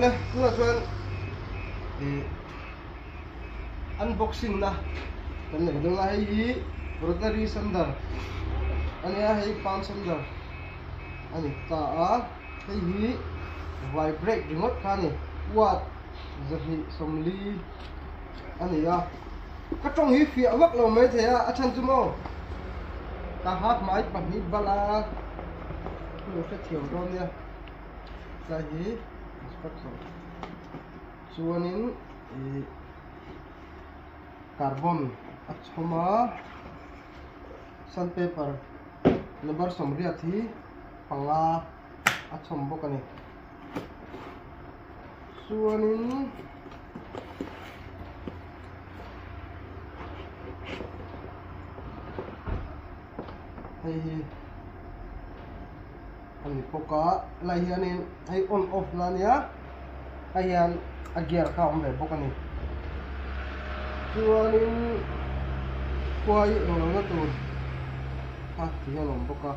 ale tuna chuan unboxing na kan nei dong a hei rotary sander ani a hei pan sander ani ta a hei hi vibrate remote kha ni watt zahi somli ani a ka tong hi fi awak lo mai the a chan chu mo ta hat mai pa hi bala lu se thiam ro nia ta hi instruction chuanin carbon achhoma sandpaper number somria thi panga achhom bokani chuanin hei ani poka lai hianin hei on off na nia a hian a gear kha om ve bokani chuanin kuai eng lo na tur ha ti hian om boka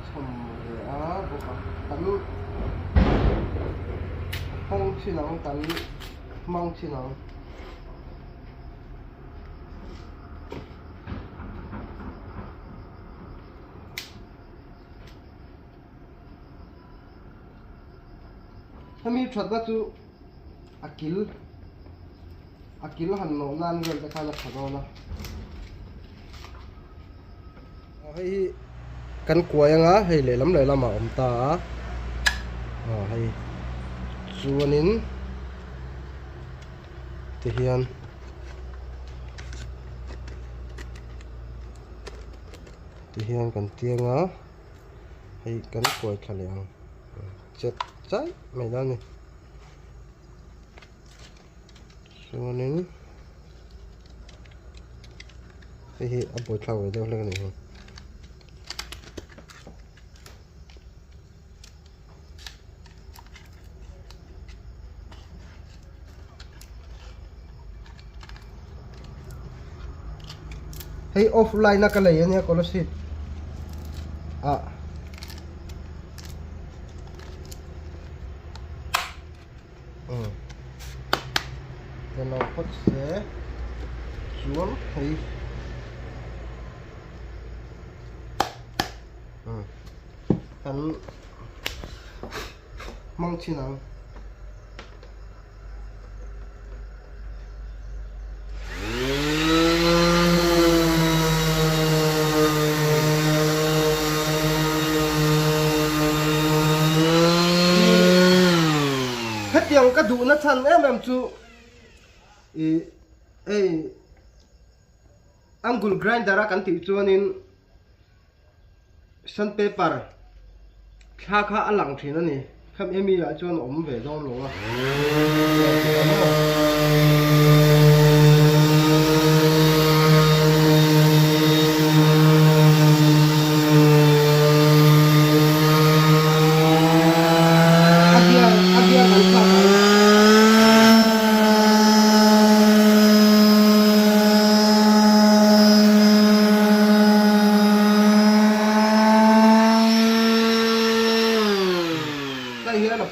chom ve a boka kan hawng chinang kan mang chinang hemi that na chu akil han no nan vel ta khana khadona hei kan kuayanga hei lelam a om ta hei chuanin ti hian kan tianga hei kan kuai thaliang chet chai mai dan ni chuanin hei a boi thlau ve deuh hlek ni hei offline na ka lei ania kolosit cái nó có sẽ xuống thì hắn mong chi nào hết tiếng cái đủ nó thân em chú INGCO GRINDER kan ti chuanin sandpaper kha alang thina ni kham emi a chuan om ve dom lo a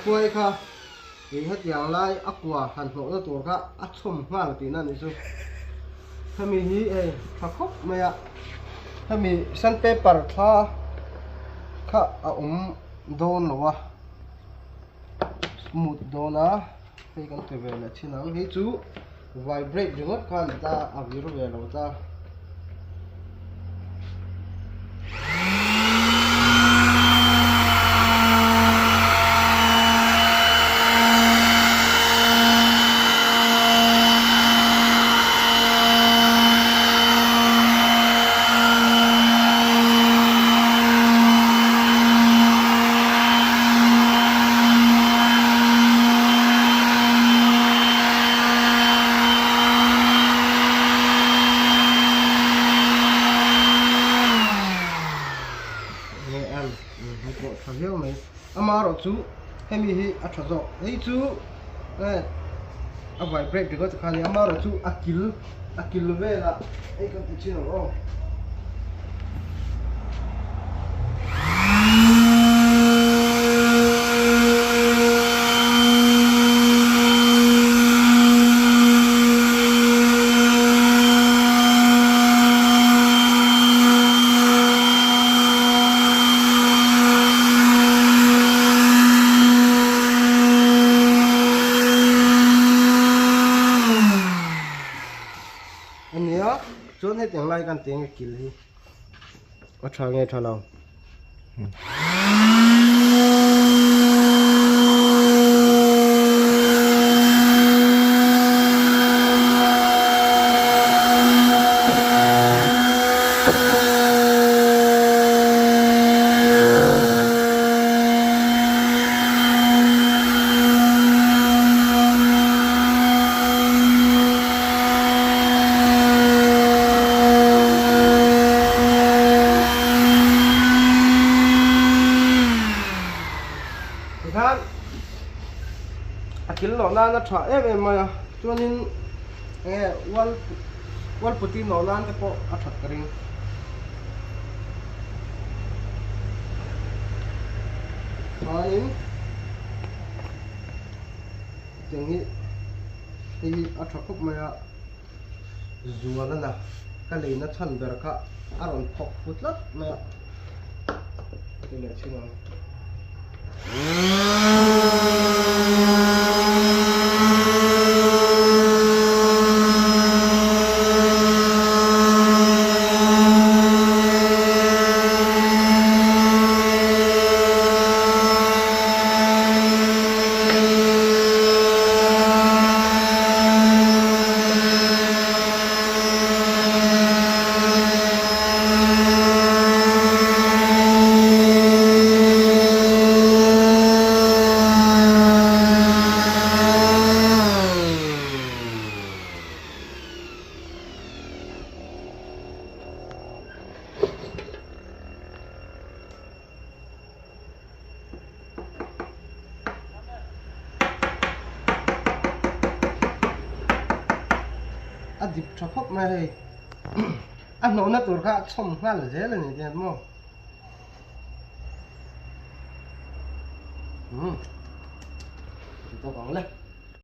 kuai kha thì hết yang lai aqua han ho na tur kha achom ngal ti na ni chu thami hi kha khop maya thami sandpaper kha don lo wa smooth dona pe kan te ve la chinang hi chu vibrate ringot khan ta aviru ve lo ta hiếu này amaro chú hemi hi athazo ei chú a vibrate thì có khani amaro chú akil ve la ei kan ti chino kan tiếng kil hi ở thang nghe thang nào khan akil no na tha em ma chuanin wal puti no nan ka po athat karing in tiếng hi athat khop ma zuala na ka leina than ber kha aron phok putlat na cái này chứ nào dịp cho khóc này ăn nấu nát rồi cả xong ngay là dễ là như thế đúng không? Tôi còn lên